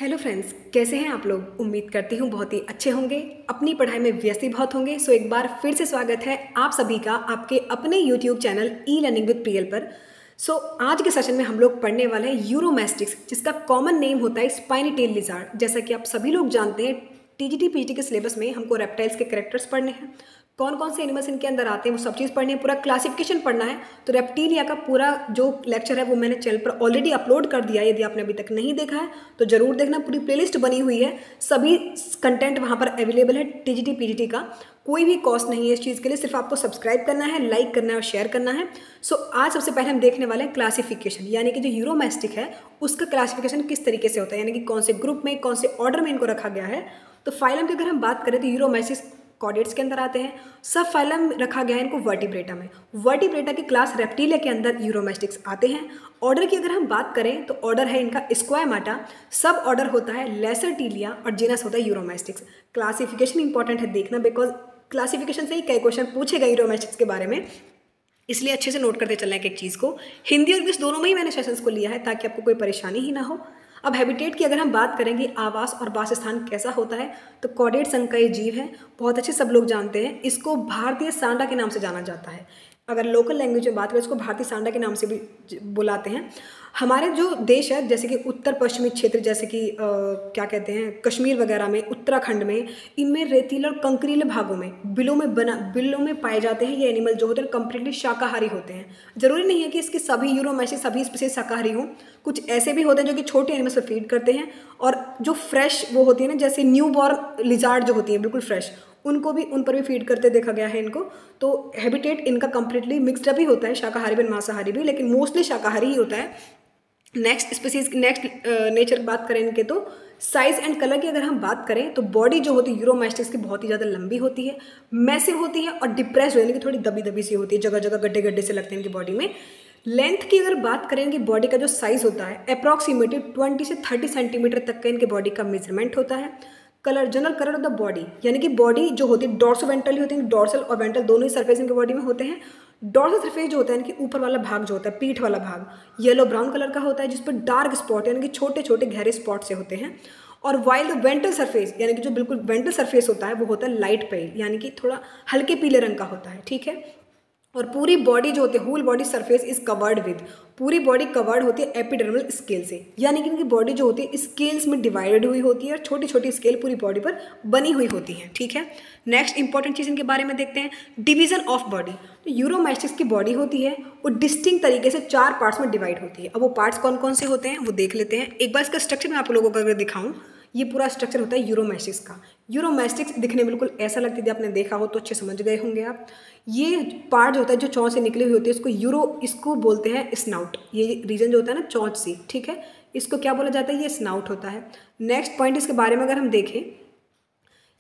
Hello friends, कैसे हैं आप लोग। उम्मीद करती हूँ बहुत ही अच्छे होंगे, अपनी पढ़ाई में व्यस्त भी बहुत होंगे। सो एक बार फिर से स्वागत है आप सभी का आपके अपने YouTube channel e learning with Priyal पर। सो आज के सेशन में हम लोग पढ़ने वाले हैं यूरोमैस्टिक्स, जिसका कॉमन नेम होता है स्पाइनी टेल लिजार्ड। जैसा कि आप सभी लोग जानते हैं, टीजीटी पीजीटी के सिलेबस में हमको रेप्टाइल्स के कैरेक्टर्स पढ़ने हैं, कौन कौन से एनिमल्स इनके अंदर आते हैं वो सब चीज़ पढ़नी है, पूरा क्लासिफिकेशन पढ़ना है। तो रेप्टिलिया का पूरा जो लेक्चर है वो मैंने चैनल पर ऑलरेडी अपलोड कर दिया है। यदि आपने अभी तक नहीं देखा है तो ज़रूर देखना, पूरी प्लेलिस्ट बनी हुई है, सभी कंटेंट वहाँ पर अवेलेबल है। टीजीटी पीजीटी का कोई भी कॉस्ट नहीं है इस चीज़ के लिए, सिर्फ आपको सब्सक्राइब करना है, लाइक करना है और शेयर करना है। सो आज सबसे पहले हम देखने वाले हैं क्लासिफिकेशन, यानी कि जो यूरोमैस्टिक है उसका क्लासिफिकेशन किस तरीके से होता है, यानी कि कौन से ग्रुप में कौन से ऑर्डर में इनको रखा गया है। तो फाइलम की अगर हम बात करें तो यूरोमैस्टिक्स कॉर्डेट्स के अंदर आते हैं। सब फाइलम रखा गया है इनको वर्टिब्रेटा में। वर्टिब्रेटा की क्लास रेप्टिलिया के अंदर यूरोमैस्टिक्स आते हैं। ऑर्डर की अगर हम बात करें तो ऑर्डर है इनका स्क्वायमाटा, सब ऑर्डर होता है लेसरटिलिया और जीनस होता है यूरोमैस्टिक्स। क्लासिफिकेशन इंपॉर्टेंट है देखना, बिकॉज क्लासिफिकेशन से ही कई क्वेश्चन पूछे गए यूरोमैस्टिक्स के बारे में, इसलिए अच्छे से नोट करते चलना है एक चीज़ को। हिंदी और इंग्लिश दोनों में ही मैंने सेशंस को लिया है ताकि आपको कोई परेशानी ही ना हो। अब हैबिटेट की अगर हम बात करेंगे, आवास और वासस्थान कैसा होता है, तो कॉर्डेट संघ का ये जीव है, बहुत अच्छे सब लोग जानते हैं। इसको भारतीय सांडा के नाम से जाना जाता है। अगर लोकल लैंग्वेज में बात करें इसको भारतीय सांडा के नाम से भी बुलाते हैं। हमारे जो देश है, जैसे कि उत्तर पश्चिमी क्षेत्र, जैसे कि क्या कहते हैं, कश्मीर वगैरह में, उत्तराखंड में, इनमें रेतीले और कंकरीले भागों में बिलों में पाए जाते हैं। ये एनिमल जो होते हैं कम्प्लीटली शाकाहारी होते हैं। जरूरी नहीं है कि इसके सभी यूरोमैस्टिक्स सभी स्पीसीज शाकाहारी हों, कुछ ऐसे भी होते हैं जो कि छोटे एनिमल्स पर फीड करते हैं। और जो फ्रेश वो होती है ना, जैसे न्यू बॉर्न लिजार्ड जो होती है बिल्कुल फ्रेश, उनको भी उन पर भी फीड करते देखा गया है इनको। तो हैबिटेट इनका कंप्लीटली मिक्सड अप ही होता है, शाकाहारी भी मांसाहारी भी, लेकिन मोस्टली शाकाहारी ही होता है। नेक्स्ट स्पीसीज नेक्स्ट नेचर की बात करें इनके, तो साइज एंड कलर की अगर हम बात करें तो बॉडी जो होती है यूरोमैस्टिक्स की बहुत ही ज़्यादा लंबी होती है, मैसिव होती है और डिप्रेस यानी कि थोड़ी दबी दबी सी होती है, जगह जगह गड्ढे गड्ढे से लगते हैं इनकी बॉडी में। लेंथ की अगर बात करें इनकी बॉडी का जो साइज होता है अप्रॉक्सीमेटली 20 से 30 सेंटीमीटर तक का इनके बॉडी का मेजरमेंट होता है। Colour, general colour of the body, यानी कि बॉडी जो होती है डॉर्सो वेंट्रल होती है, डॉर्सल और वेंट्रल दोनों ही सरफेस इनके बॉडी में होते हैं। डॉर्सल सरफेस जो होता है इनकी ऊपर वाला भाग जो होता है, पीठ वाला भाग, येलो ब्राउन कलर का होता है, जिस पर डार्क स्पॉट यानी कि छोटे छोटे गहरे स्पॉट से होते हैं। और वाइल द वेंट्रल सरफेस, यानी कि जो बिल्कुल वेंट्रल सरफेस होता है वो होता है लाइट पेल, यानी कि थोड़ा हल्के पीले रंग का होता है। ठीक है। और पूरी बॉडी जो होती है, whole body surface is covered with, पूरी बॉडी कवर्ड होती है एपिडर्मल स्केल से, यानी कि इनकी बॉडी जो होती है स्केल्स में डिवाइडेड हुई होती है और छोटी छोटी स्केल पूरी बॉडी पर बनी हुई होती है। ठीक है। नेक्स्ट इंपॉर्टेंट चीज़ इनके बारे में देखते हैं, डिवीजन ऑफ बॉडी। तो यूरोमैस्टिक्स की बॉडी होती है वो डिस्टिंक्ट तरीके से 4 पार्ट्स में डिवाइड होती है। अब वो पार्ट्स कौन कौन से होते हैं वो देख लेते हैं। एक बार इसका स्ट्रक्चर मैं आप लोगों को अगर दिखाऊं, ये पूरा स्ट्रक्चर होता है यूरोमैस्टिक्स का। यूरोमैस्टिक्स दिखने बिल्कुल ऐसा लगती है, आपने देखा हो तो अच्छे समझ गए होंगे आप। ये पार्ट जो होता है जो चौंच से निकली हुई होती है इसको बोलते हैं स्नाउट। ये रीजन जो होता है ना चौंच से, ठीक है, इसको क्या बोला जाता है, ये स्नाउट होता है। नेक्स्ट पॉइंट इसके बारे में अगर हम देखें,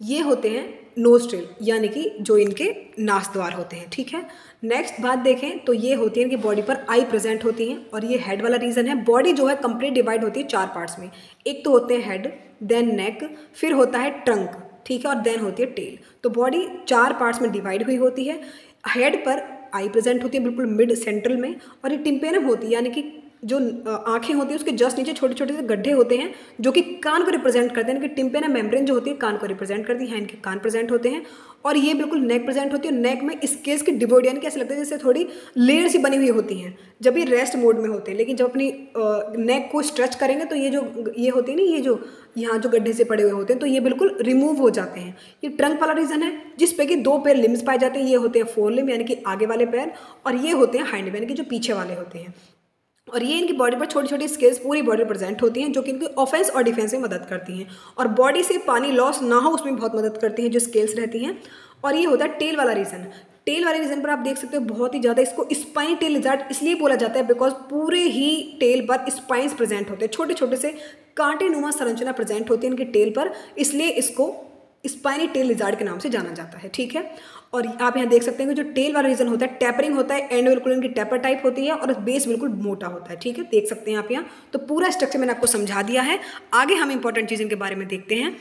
ये होते हैं नोस्ट्रिल, यानी कि जो इनके नासद्वार होते हैं। ठीक है। नेक्स्ट बात देखें तो ये होती है इनकी बॉडी पर आई प्रेजेंट होती हैं, और ये हेड वाला रीजन है। बॉडी जो है कंप्लीट डिवाइड होती है 4 पार्ट्स में। एक तो होते हैं हेड, देन नेक, फिर होता है ट्रंक, ठीक है, और देन होती है टेल। तो बॉडी 4 पार्ट्स में डिवाइड हुई होती है। हेड पर आई प्रेजेंट होती है बिल्कुल मिड सेंट्रल में, और ये टिम्पेनम होती है, यानी कि जो आंखें होती है उसके जस्ट नीचे छोटे छोटे से गड्ढे होते हैं जो कि कान को रिप्रेजेंट करते हैं। इनकी टिम्पेनम मेम्ब्रेन जो होती है कान को रिप्रेजेंट करती है, इनके कान प्रेजेंट होते हैं। और ये बिल्कुल नेक प्रेजेंट होती है। नेक में स्केल्स की डिवोड, यानी कि ऐसा लगता है जैसे थोड़ी लेयर सी बनी हुई होती हैं जब ये रेस्ट मोड में होते हैं, लेकिन जब अपनी नेक को स्ट्रेच करेंगे तो ये होती है ना, ये जो यहाँ जो गड्ढे से पड़े हुए होते हैं तो ये बिल्कुल रिमूव हो जाते हैं। ये ट्रंक वाला रीजन है जिस पे कि 2 पैर लिम्स पाए जाते हैं। ये होते हैं फोर लिम्ब, यानी कि आगे वाले पैर, और ये होते हैं हाइंड, यानी कि जो पीछे वाले होते हैं। और ये इनकी बॉडी पर छोटी छोटी स्केल्स पूरी बॉडी प्रेजेंट होती हैं, जो कि इनकी ऑफेंस और डिफेंस में मदद करती हैं, और बॉडी से पानी लॉस ना हो उसमें बहुत मदद करती हैं जो स्केल्स रहती हैं। और ये होता है टेल वाला रीजन। टेल वाले रीजन पर आप देख सकते हो बहुत ही ज़्यादा इसको स्पाइन टेल लिजार्ड इसलिए बोला जाता है बिकॉज पूरे ही टेल पर स्पाइंस प्रेजेंट होते हैं, छोटे छोटे से कांटेनुमा संरचना प्रेजेंट होती है इनकी टेल पर, इसलिए इसको स्पाइनी टेल लिजार्ड के नाम से जाना जाता है। ठीक है। और आप यहाँ देख सकते हैं कि जो टेल वाला रीजन होता है टैपरिंग होता है, एंड बिल्कुल इनकी टैपर टाइप होती है, और बेस बिल्कुल मोटा होता है। ठीक है, देख सकते हैं आप यहाँ। तो पूरा स्ट्रक्चर मैंने आपको समझा दिया है। आगे हम इंपॉर्टेंट चीज़ इनके बारे में देखते हैं।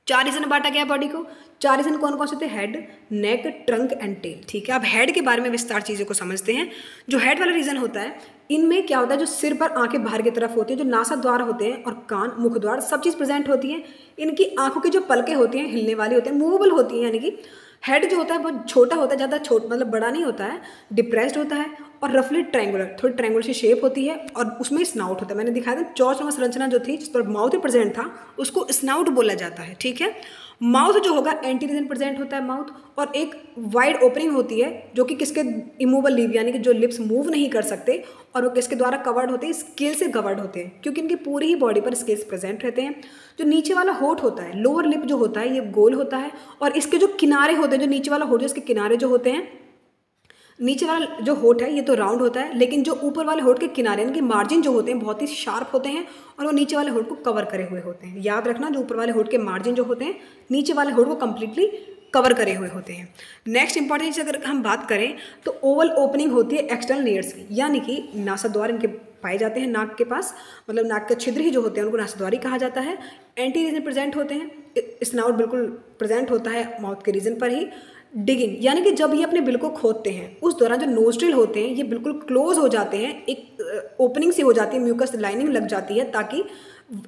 4 रीजन में बांटा गया बॉडी को। 4 रीजन कौन कौन से थे? Head, neck, trunk and tail. ठीक है, अब हेड के बारे में विस्तार चीज़ों को समझते हैं। जो हेड वाला रीजन होता है, इनमें क्या होता है, जो सिर पर आंखें बाहर की तरफ होती है, जो नासा द्वार होते हैं और कान, मुख द्वार, सब चीज़ प्रेजेंट होती है। इनकी आंखों की जो पलकें होती हैं हिलने वाली होती हैं, मूवेबल होती हैं, यानी कि हेड जो होता है बहुत छोटा होता है, ज़्यादा छोटा मतलब बड़ा नहीं होता है, डिप्रेस्ड होता है और रफली ट्रायंगुलर, थोड़ी ट्रायंगुलर सी शेप होती है और उसमें स्नाउट होता है। मैंने दिखाया था चौचरमा संरचना जो थी जिस पर माउथ ही प्रेजेंट था उसको स्नाउट बोला जाता है। ठीक है, माउथ जो होगा एंटी रीजन प्रेजेंट होता है माउथ, और एक वाइड ओपनिंग होती है जो कि किसके, इमूवेबल लिप, यानी कि जो लिप्स मूव नहीं कर सकते, और वो किसके द्वारा कवर्ड होते हैं? स्केल से कवर्ड होते हैं, क्योंकि इनकी पूरी ही बॉडी पर स्केल्स प्रेजेंट रहते हैं। जो नीचे वाला होठ होता है, लोअर लिप जो होता है, ये गोल होता है और इसके जो किनारे होते हैं, जो नीचे वाला होठ है इसके किनारे जो होते हैं, नीचे वाला जो होठ है ये तो राउंड होता है, लेकिन जो ऊपर वाले होठ के किनारे यानी कि मार्जिन जो होते हैं बहुत ही शार्प होते हैं और वो नीचे वाले होठ को कवर करे हुए होते हैं। याद रखना, जो ऊपर वाले होठ के मार्जिन जो होते हैं नीचे वाले होठ को कंप्लीटली कवर करे हुए होते हैं। नेक्स्ट इंपॉर्टेंट चीज़ अगर हम बात करें तो ओवल ओपनिंग होती है एक्सटर्नल ईयर्स की, यानी कि नासाद्वार इनके पाए जाते हैं नाक के पास, मतलब नाक के छिद्र ही जो होते हैं उनको नासाद्वारी कहा जाता है। एंटी रीजन प्रेजेंट होते हैं, स्नाउट बिल्कुल प्रेजेंट होता है माउथ के रीजन पर ही। डिगिंग, यानी कि जब ये अपने बिल को खोदते हैं उस दौरान जो नोस्ट्रिल होते हैं ये बिल्कुल क्लोज हो जाते हैं, एक ओपनिंग सी हो जाती है, म्यूकस लाइनिंग लग जाती है, ताकि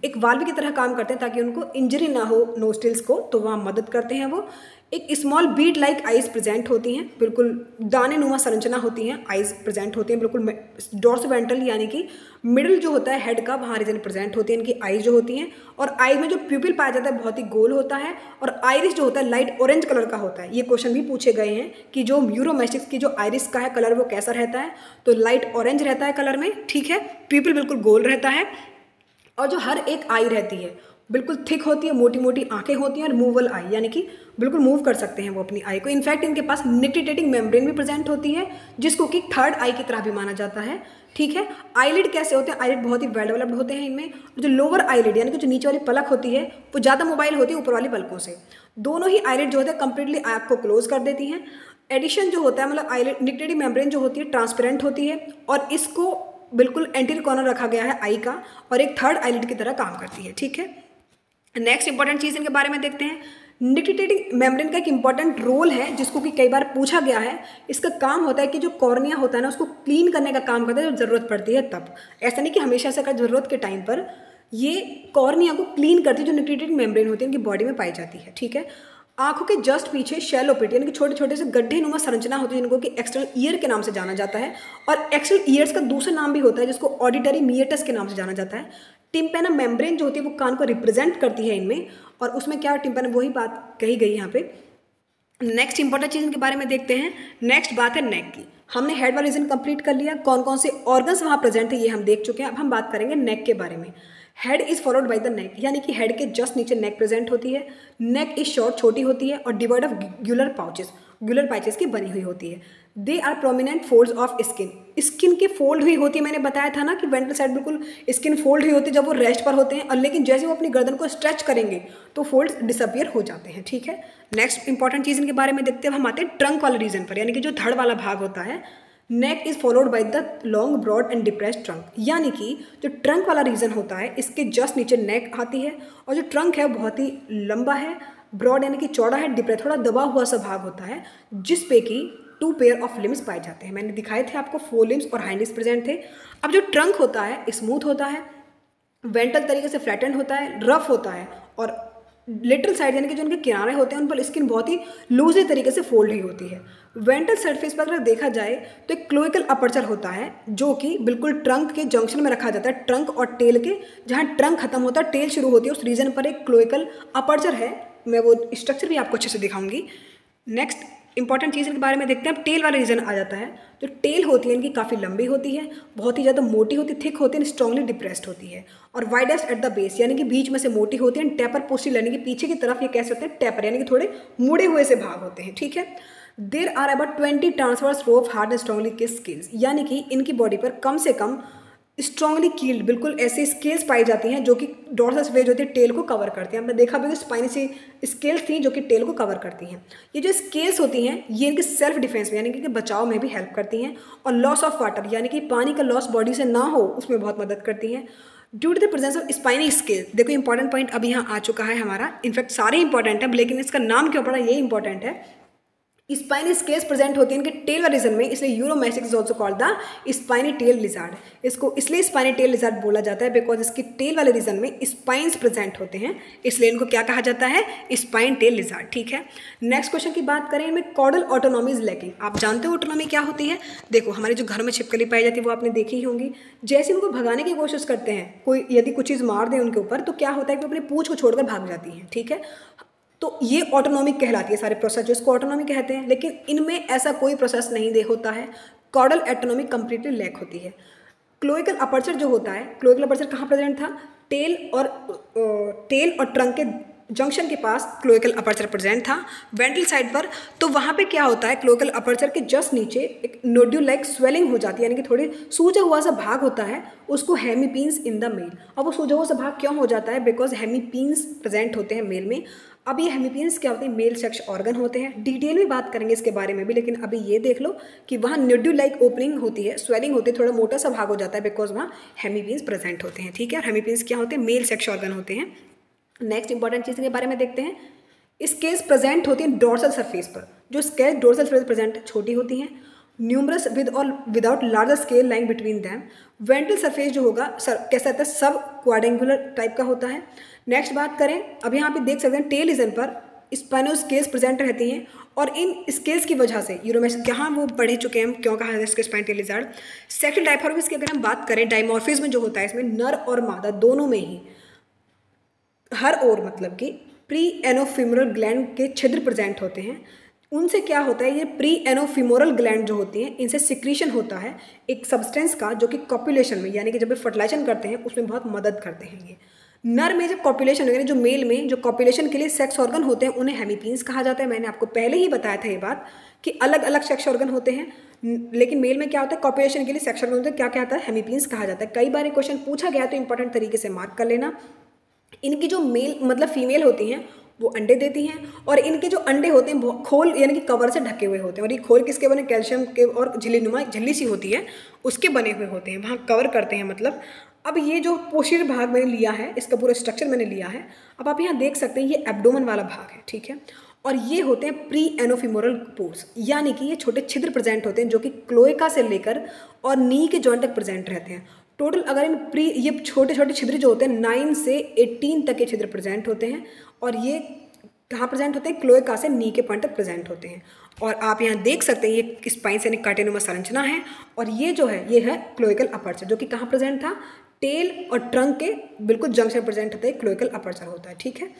एक वाल्व की तरह काम करते हैं ताकि उनको इंजरी ना हो नोस्ट्रिल्स को, तो वहाँ मदद करते हैं वो। एक small Beed like eyes present होती हैं, बिल्कुल दाने नुमा संरचना होती हैं, आइज प्रेजेंट होती हैं बिल्कुल डॉर्सोवेंट्रल, यानी कि मिडिल जो होता है हेड का वहाँ रीजन प्रेजेंट होती है इनकी आइज जो होती हैं। और आइज में जो प्यूपिल पाया जाता है बहुत ही गोल होता है और आइरिस जो होता है लाइट ऑरेंज कलर का होता है। ये क्वेश्चन भी पूछे गए हैं कि जो यूरोमेस्टिक्स की जो आइरिस का है कलर वो कैसा रहता है, तो लाइट ऑरेंज रहता है कलर में। ठीक है, प्यूपिल बिल्कुल गोल रहता है और जो हर एक आई रहती है बिल्कुल थिक होती है, मोटी मोटी आंखें होती हैं और मूवेबल आई, यानी कि बिल्कुल मूव कर सकते हैं वो अपनी आई को। इनफैक्ट इनके पास निक्टिटेटिंग मेम्ब्रेन भी प्रेजेंट होती है जिसको कि थर्ड आई की तरह भी माना जाता है। ठीक है, आईलिड कैसे होते हैं? आईलिड बहुत ही वेल डेवलप्ड होते हैं इनमें। जो लोअर आईलिड यानी कि जो नीचे वाली पलक होती है वो ज़्यादा मोबाइल होती है ऊपर वाली पलकों से। दोनों ही आईलिड जो होते हैं कंप्लीटली आँख को क्लोज कर देती हैं। एडिशन जो होता है मतलब आईलिड निक्टिटेटिंग मेम्ब्रेन जो होती है ट्रांसपेरेंट होती है और इसको बिल्कुल एंटीरियर कॉर्नर रखा गया है आई का और एक थर्ड आईलिड की तरह काम करती है। ठीक है, नेक्स्ट इंपॉर्टेंट चीज़ इनके बारे में देखते हैं। निक्टिटेटिंग मेम्ब्रेन का एक इंपॉर्टेंट रोल है जिसको कि कई बार पूछा गया है। इसका काम होता है कि जो कॉर्निया होता है ना उसको क्लीन करने का काम करता है जब ज़रूरत पड़ती है तब। ऐसा नहीं कि हमेशा से अगर ज़रूरत के टाइम पर ये कॉर्निया को क्लीन करती है, जो निक्टिटेटिंग मेम्ब्रेन होती है इनकी बॉडी में पाई जाती है। ठीक है, आंखों के जस्ट पीछे शैलो पिट यानी कि छोटे छोटे से गड्ढे नुमा संरचना होती है जिनको कि एक्सटर्नल ईयर के नाम से जाना जाता है और एक्सटर्नल ईयर्स का दूसरा नाम भी होता है जिसको ऑडिटरी मिएटस के नाम से जाना जाता है। टिम्पेनम मेम्ब्रेन जो होती है वो कान को रिप्रेजेंट करती है इनमें, और उसमें क्या टिम्पेनम वही बात कही गई यहाँ पे। नेक्स्ट इंपॉर्टेंट चीज़ इनके बारे में देखते हैं। नेक्स्ट बात है नेक की। हमने हेड वाला रीजन कंप्लीट कर लिया, कौन कौन से ऑर्गन्स वहाँ प्रेजेंट है ये हम देख चुके हैं। अब हम बात करेंगे नेक के बारे में। Head is followed by the neck, यानी कि हेड के जस्ट नीचे नेक प्रेजेंट होती है। नेक इज शॉर्ट, छोटी होती है और divide of gular pouches, gular patches की बनी हुई होती है। They are prominent folds of skin, skin के फोल्ड हुई होती है। मैंने बताया था ना कि वेंट्रल साइड बिल्कुल स्किन फोल्ड हुई होती है जब वो रेस्ट पर होते हैं, और लेकिन जैसे वो अपनी गर्दन को स्ट्रेच करेंगे तो फोल्ड्स डिसअपियर हो जाते हैं। ठीक है, नेक्स्ट इंपॉर्टेंट चीज़ इनके बारे में देखते हैं। हम आते हैं ट्रंक वाले रीजन पर, यानी कि जो धड़ वाला भाग होता है। Neck is followed by the long broad and depressed trunk, यानी कि जो ट्रंक वाला रीजन होता है इसके जस्ट नीचे नेक आती है और जो ट्रंक है बहुत ही लंबा है, ब्रॉड यानी कि चौड़ा है, डिप्रेस थोड़ा दबा हुआ सा भाग होता है जिस पे कि 2 पेयर ऑफ लिम्स पाए जाते हैं। मैंने दिखाए थे आपको 4 लिम्स और हाइंड लिम्स प्रेजेंट थे। अब जो ट्रंक होता है स्मूथ होता है, वेंटल तरीके से फ्लैटेंड होता है, रफ होता है और लिटल साइड यानी कि जो उनके किनारे होते हैं उन पर स्किन बहुत ही लूजली तरीके से फोल्ड हुई होती है। वेंट्रल सरफेस पर अगर देखा जाए तो एक क्लोइकल अपर्चर होता है जो कि बिल्कुल ट्रंक के जंक्शन में रखा जाता है, ट्रंक और टेल के, जहाँ ट्रंक खत्म होता है टेल शुरू होती है उस रीजन पर एक क्लोइकल अपर्चर है। मैं वो स्ट्रक्चर भी आपको अच्छे से दिखाऊंगी। नेक्स्ट इंपॉर्टेंट चीज़ के बारे में देखते हैं। अब टेल वाला रीजन आ जाता है। जो टेल होती है इनकी काफ़ी लंबी होती है, बहुत ही ज़्यादा मोटी होती है, थिक होती है, स्ट्रांगली डिप्रेस्ड होती है और वाइडेस्ट एट द बेस यानी कि बीच में से मोटी होती है। टैपर पोस्टिल यानी कि पीछे की तरफ ये कैसे होते हैं टैपर यानी कि थोड़े मुड़े हुए से भाग होते हैं। ठीक है, there are about 20 transverse row of hard and strongly के स्केल्स, यानी कि इनकी बॉडी पर कम से कम स्ट्रांगली कील्ड बिल्कुल ऐसे स्केल्स पाई जाती हैं जो कि डॉर्सल वेज होती है टेल को कवर करती हैं। हमने देखा भी स्पाइनी सी स्केल्स थी जो कि टेल को कवर करती हैं। ये जो स्केल्स होती हैं ये इनके सेल्फ डिफेंस में यानी कि बचाव में भी हेल्प करती हैं और लॉस ऑफ वाटर यानी कि पानी का लॉस बॉडी से ना हो उसमें बहुत मदद करती हैं। Due to the presence of spiny scale. देखो इंपॉर्टेंट पॉइंट अभी यहाँ आ चुका है हमारा, इनफैक्ट सारे इंपॉर्टेंट है लेकिन इसका नाम क्यों पड़ा ये इंपॉर्टेंट है। स्पाइनी स्केल्स प्रेजेंट होती है इनके टेल वाले रीजन में, इसलिए Uromastyx is also called the spiny tail lizard. इसको इसलिए स्पाइनी टेल लिजार्ड बोला जाता है बिकॉज इसके टेल वाले रीजन में स्पाइंस प्रेजेंट होते हैं, इसलिए इनको क्या कहा जाता है, स्पाइन टेल लिजार्ड। ठीक है, नेक्स्ट क्वेश्चन की बात करें, इनमें कॉर्डल ऑटोनॉमी इज लैकिंग। आप जानते हो ऑटोनॉमी क्या होती है? देखो हमारे जो घर में छिपकली पाई जाती है वो आपने देखी ही होंगी। जैसे उनको भगाने की कोशिश करते हैं, कोई यदि कुछ चीज़ मार दे उनके ऊपर, तो क्या होता है कि वो अपनी पूंछ को छोड़कर भाग जाती हैं। ठीक है, तो ये ऑटोनॉमिक कहलाती है सारे प्रोसेस जो इसको ऑटोनॉमी कहते हैं, लेकिन इनमें ऐसा कोई प्रोसेस नहीं दे होता है। कॉर्डल ऑटोनॉमी कंप्लीटली लैक होती है। क्लोइकल अपर्चर जो होता है, क्लोइकल अपर्चर कहाँ प्रेजेंट था? टेल और ट्रंक के जंक्शन के पास क्लोइकल अपर्चर प्रेजेंट था वेंट्रल साइड पर। तो वहाँ पे क्या होता है, क्लोइकल अपर्चर के जस्ट नीचे एक नोड्यूल लाइक स्वेलिंग हो जाती है, यानी कि थोड़ी सूजा हुआ सा भाग होता है, उसको हेमीपीन्स इन द मेल। अब वो सूजा हुआ सा भाग क्यों हो जाता है? बिकॉज हेमीपीन्स प्रेजेंट होते हैं मेल में। अब ये हेमीपीन्स क्या होते हैं? मेल सेक्स ऑर्गन होते हैं। डिटेल में बात करेंगे इसके बारे में भी, लेकिन अभी ये देख लो कि वहाँ नोड्यूल लाइक ओपनिंग होती है, स्वेलिंग होती है, थोड़ा मोटा सा भाग हो जाता है बिकॉज वहाँ हेमीपीन्स प्रेजेंट होते हैं। ठीक है, और हेमीपीन्स क्या होते हैं? मेल सेक्स ऑर्गन होते हैं। नेक्स्ट इंपॉर्टेंट चीज़ के बारे में देखते हैं, स्केल्स प्रेजेंट होती हैं डोर्सल सरफेस पर। जो स्केल्स डोर्सल सरफेस प्रेजेंट छोटी होती हैं, न्यूमरस विद और without larger scale line between them. Ventral surface जो होगा कैसा रहता है? सब क्वाड्रेंगुलर टाइप का होता है। नेक्स्ट बात करें, अब यहाँ पे देख सकते हैं टेल रीजन पर स्पाइनो स्केल्स प्रेजेंट रहती हैं, और इन स्केल्स की वजह से यूरोमेसिक जहाँ वो पढ़ चुके हैं क्यों कहा है इसको spine tail lizard. Sexual dimorphism की अगर हम बात करें, डायमॉर्फिज्म जो होता है इसमें नर और मादा दोनों में ही हर ओर मतलब कि प्री एनोफिमोरल ग्लैंड के छिद्र प्रेजेंट होते हैं। उनसे क्या होता है, ये प्री एनोफिमोरल ग्लैंड जो होती हैं इनसे सिक्रीशन होता है एक सब्सटेंस का, जो कि कॉपुलेशन में यानी कि जब वे फर्टिलाइजेशन करते हैं उसमें बहुत मदद करते हैं। ये नर में जब कॉपुलेशन वगैरह, जो मेल में जो कॉपुलेशन के लिए सेक्स ऑर्गन होते हैं उन्हें हेमीपीन्स कहा जाता है। मैंने आपको पहले ही बताया था ये बात कि अलग अलग सेक्स ऑर्गन होते हैं, लेकिन मेल में क्या होता है, कॉपुलेशन के लिए सेक्स ऑर्गन होते हैं, क्या क्या आता है, हेमीपीन्स कहा जाता है। कई बार ये क्वेश्चन पूछा गया तो इंपॉर्टेंट तरीके से मार्क कर लेना। इनकी जो मेल मतलब फीमेल होती हैं वो अंडे देती हैं, और इनके जो अंडे होते हैं खोल यानी कि कवर से ढके हुए होते हैं, और ये खोल किसके बने? कैल्शियम के और झिल्लीनुमा झिल्ली सी होती है उसके बने हुए होते हैं, वहाँ कवर करते हैं मतलब। अब ये जो पोस्टीरियर भाग मैंने लिया है, इसका पूरा स्ट्रक्चर मैंने लिया है। अब आप यहाँ देख सकते हैं ये एब्डोमेन वाला भाग है, ठीक है, और ये होते हैं प्री एनोफिमोरल पोर्स, यानी कि ये छोटे छिद्र प्रेजेंट होते हैं जो कि क्लोएका से लेकर और नी के जॉइंट तक प्रेजेंट रहते हैं। टोटल अगर इन ये छोटे छोटे छिद्र जो होते हैं 9 से 18 तक के छिद्र प्रेजेंट होते हैं, और ये कहाँ प्रेजेंट होते हैं? क्लोएका से नी के पॉइंट तक प्रेजेंट होते हैं। और आप यहाँ देख सकते हैं ये स्पाइन से काटेनुमा संरचना है, और ये जो है ये है क्लोइकल अपर्चर, जो कि कहाँ प्रेजेंट था? टेल और ट्रंक के बिल्कुल जंक्शन प्रेजेंट होता है, क्लोइकल अपर्चर होता है। ठीक है,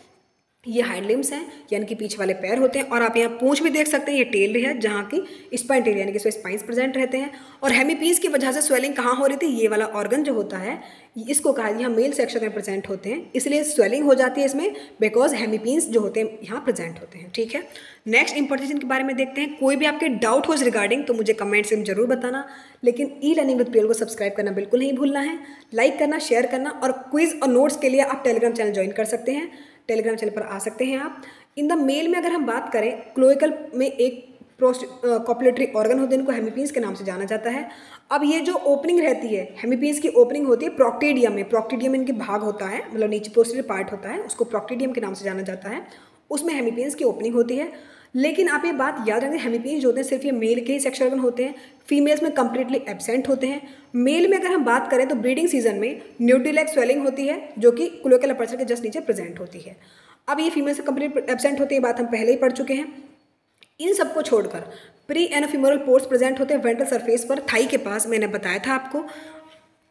ये हाइंड लिम्स हैं यानी कि पीछे वाले पैर होते हैं, और आप यहाँ पूंछ भी देख सकते हैं, ये टेल है जहाँ की स्पाइन टेल यानी कि इसमें स्पाइंस प्रेजेंट रहते हैं। और हेमीपीस की वजह से स्वेलिंग कहाँ हो रही थी? ये वाला ऑर्गन जो होता है इसको कहा यहाँ मेल सेक्शन में प्रेजेंट होते हैं, इसलिए स्वेलिंग हो जाती है इसमें बिकॉज हेमीपीन्स जो होते हैं यहाँ प्रेजेंट होते हैं। ठीक है, नेक्स्ट इंपॉर्टेंट के बारे में देखते हैं। कोई भी आपके डाउट हो रिगार्डिंग तो मुझे कमेंट्स में जरूर बताना, लेकिन ई लर्निंग विद प्रियल को सब्सक्राइब करना बिल्कुल नहीं भूलना है, लाइक करना, शेयर करना, और क्विज और नोट्स के लिए आप टेलीग्राम चैनल ज्वाइन कर सकते हैं, टेलीग्राम चैनल पर आ सकते हैं आप। इन द मेल में अगर हम बात करें, क्लोइकल में एक कॉपुलेटरी ऑर्गन होते हैं, इनको हेमीपीन्स के नाम से जाना जाता है। अब ये जो ओपनिंग रहती है, हेमीपीन्स की ओपनिंग होती है प्रोक्टेडियम में, प्रोक्टेडियम इनके भाग होता है, मतलब नीचे पोस्टीरियर पार्ट होता है, उसको प्रोक्टेडियम के नाम से जाना जाता है, उसमें हेमीपीन्स की ओपनिंग होती है। लेकिन आप ये बात याद रखें, हेमीपीन्स जो होते हैं सिर्फ ये मेल के ही सेक्स ऑर्गन होते हैं, फीमेल्स में कंप्लीटली एब्सेंट होते हैं। मेल में अगर हम बात करें तो ब्रीडिंग सीजन में न्यूट्रीलैक स्वेलिंग होती है जो कि क्लोइकल अपर्चर के जस्ट नीचे प्रेजेंट होती है। अब ये फीमेल से कंप्लीट एब्सेंट होती है, बात हम पहले ही पढ़ चुके हैं। इन सबको छोड़कर प्री एनोफिमोरल पोर्स प्रेजेंट होते हैं वेंट्रल सरफेस पर, थाई के पास, मैंने बताया था आपको,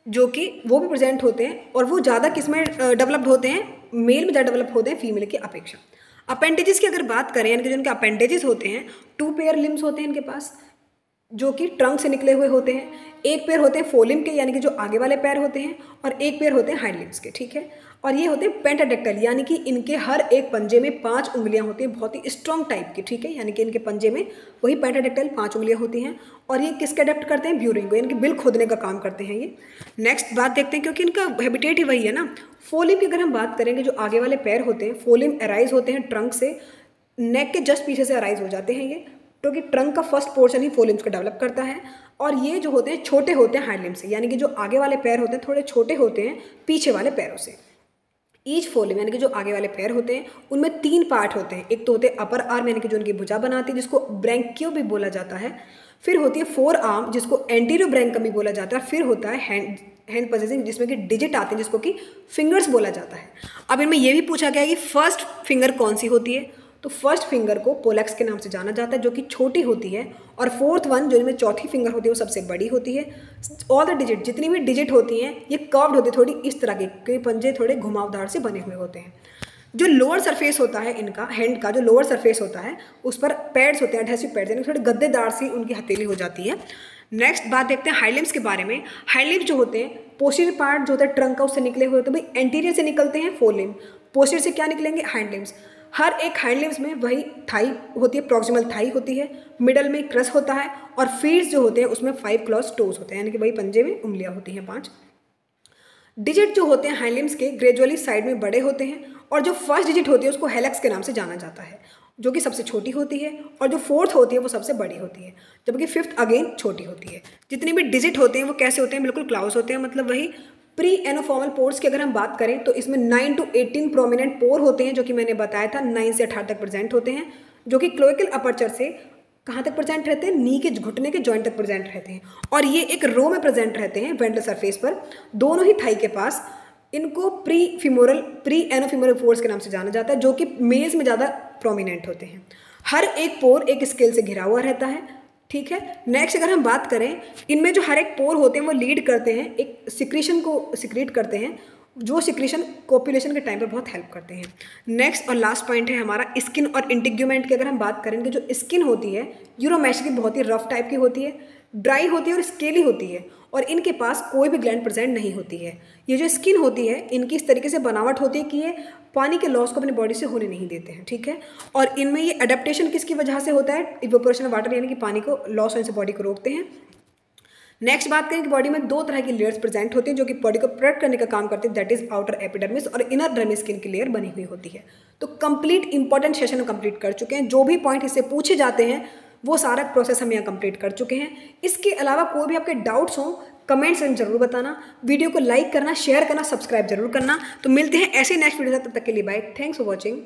जो कि वो भी प्रेजेंट होते हैं, और वो ज़्यादा किस में डेवलप्ड होते हैं? मेल में ज़्यादा डेवलप होते हैं फीमेल की अपेक्षा। अपेंडेजेस की अगर बात करें, यानी कि जो इनके अपेंडेजेस होते हैं, 2 पेयर लिम्स होते हैं इनके पास जो कि ट्रंक से निकले हुए होते हैं। एक पेयर होते हैं फोलिम के यानी कि जो आगे वाले पैर होते हैं, और एक पेयर होते हैं हाइंड लिम्स के। ठीक है, और ये होते हैं पेंटाडेक्टाइल यानी कि इनके हर एक पंजे में 5 उंगलियां होती हैं, बहुत ही स्ट्रॉन्ग टाइप की। ठीक है, यानी कि इनके पंजे में वही पेंटाडेक्टाइल 5 उंगलियां होती हैं, और ये किसके अडेप्ट करते हैं? ब्यूरिंग को, यानी कि बिल खोदने का काम करते हैं ये। नेक्स्ट बात देखते हैं, क्योंकि इनका हैबिटेट ही वही है ना। फोलिम की अगर हम बात करेंगे, जो आगे वाले पैर होते हैं, फोलिम अराइज होते हैं ट्रंक से, नेक के जस्ट पीछे से अराइज हो जाते हैं ये। क्योंकि ट्रंक का फर्स्ट पोर्शन ही फोर लिम्स को डेवलप करता है। और ये जो होते हैं छोटे होते हैं हाइंड लिम्स से, यानी कि जो आगे वाले पैर होते हैं थोड़े छोटे होते हैं पीछे वाले पैरों से। ईच फोर लिम्ब यानी कि जो आगे वाले पैर होते हैं उनमें 3 पार्ट होते हैं। एक तो होते हैं अपर आर्म यानी कि जो उनकी भुजा बनाती है जिसको ब्रैंकियो भी बोला जाता है। फिर होती है फोर आर्म जिसको एंटीरियो ब्रैंकम भी बोला जाता है। फिर होता है हैंड पोजीशन जिसमें कि डिजिट आते हैं जिसको कि फिंगर्स बोला जाता है। अब इनमें यह भी पूछा गया है कि फर्स्ट फिंगर कौन सी होती है, तो फर्स्ट फिंगर को पोलेक्स के नाम से जाना जाता है जो कि छोटी होती है, और फोर्थ वन जो इनमें चौथी फिंगर होती है वो सबसे बड़ी होती है। ऑल द डिजिट जितनी भी डिजिट होती हैं ये कर्व्ड होती है थोड़ी इस तरह के, क्योंकि पंजे थोड़े घुमावदार से बने हुए होते हैं। जो लोअर सरफेस होता है इनका हैंड का, जो लोअर सरफेस होता है उस पर पैड्स होते हैं, एडहेसिव पैड्स, यानी थोड़ी गद्देदार सी उनकी हथेली हो जाती है। नेक्स्ट बात देखते हैं हाइंड लिम्स के बारे में। हाइंड लिम्स जो होते हैं पोस्टीरियर पार्ट जो होता है ट्रंक का उससे निकले हुए होते हैं, भाई एंटीरियर से निकलते हैं फोर लिम्ब, पोस्टीरियर से क्या निकलेंगे हाइंड लिम्स। हर एक हाइंड लिम्स में वही थाई होती है, प्रॉक्सिमल थाई होती है, मिडल में क्रस होता है, और फीट्स जो होते हैं उसमें 5 क्लॉज टोज होते हैं, यानी कि वही पंजे में उंगलियां होती हैं 5। डिजिट जो होते हैं हाइंड लिम्स के ग्रेजुअली साइड में बड़े होते हैं, और जो फर्स्ट डिजिट होती है उसको हेलेक्स के नाम से जाना जाता है जो कि सबसे छोटी होती है, और जो फोर्थ होती है वो सबसे बड़ी होती है, जबकि फिफ्थ अगेन छोटी होती है। जितनी भी डिजिट होते हैं वो कैसे होते हैं, बिल्कुल क्लाउस होते हैं, मतलब वही प्री एनोफॉर्मल पोर्स की अगर हम बात करें तो इसमें 9 to 18 प्रोमिनेंट पोर होते हैं, जो कि मैंने बताया था 9 से 18 तक प्रेजेंट होते हैं, जो कि क्लोइकल अपर्चर से कहाँ तक प्रेजेंट रहते हैं, नी के घुटने के जॉइंट तक प्रेजेंट रहते हैं, और ये एक रो में प्रेजेंट रहते हैं वेंट्रल सरफेस पर, दोनों ही थाई के पास। इनको प्री एनोफिमोरल पोर्स के नाम से जाना जाता है, जो कि मेल्स में ज़्यादा प्रोमिनेंट होते हैं। हर एक पोर एक स्केल से घिरा हुआ रहता है, ठीक है। नेक्स्ट अगर हम बात करें, इनमें जो हर एक पोर होते हैं वो लीड करते हैं एक सिक्रीशन को सिक्रीट करते हैं, जो सिक्रीशन कोपुलेशन के टाइम पर बहुत हेल्प करते हैं। नेक्स्ट और लास्ट पॉइंट है हमारा स्किन और इंटिग्यूमेंट की। अगर हम बात करेंगे, जो स्किन होती है यूरोमेश की बहुत ही रफ टाइप की होती है, ड्राई होती है और स्केली होती है, और इनके पास कोई भी ग्लैंड प्रेजेंट नहीं होती है। ये जो स्किन होती है इनकी इस तरीके से बनावट होती है कि ये पानी के लॉस को अपनी बॉडी से होने नहीं देते हैं, ठीक है। और इनमें ये अडेप्टेशन किसकी वजह से होता है, इवेपोरेशन ऑफ वाटर, यानी कि पानी को लॉस होने से बॉडी को रोकते हैं। नेक्स्ट बात करें कि बॉडी में 2 तरह की लेयर्स प्रेजेंट होती हैं जो कि बॉडी को प्रोटेक्ट करने का काम करती है, दैट इज आउटर एपिडर्मिस और इनर डर्मिस स्किन की लेयर बनी हुई होती है। तो कंप्लीट इंपॉर्टेंट सेशन कंप्लीट कर चुके हैं, जो भी पॉइंट इससे पूछे जाते हैं वो सारा प्रोसेस हम यहाँ कंप्लीट कर चुके हैं। इसके अलावा कोई भी आपके डाउट्स हों कमेंट्स में जरूर बताना, वीडियो को लाइक करना, शेयर करना, सब्सक्राइब जरूर करना। तो मिलते हैं ऐसे नेक्स्ट वीडियो, तब तक के लिए बाय, थैंक्स फॉर वॉचिंग।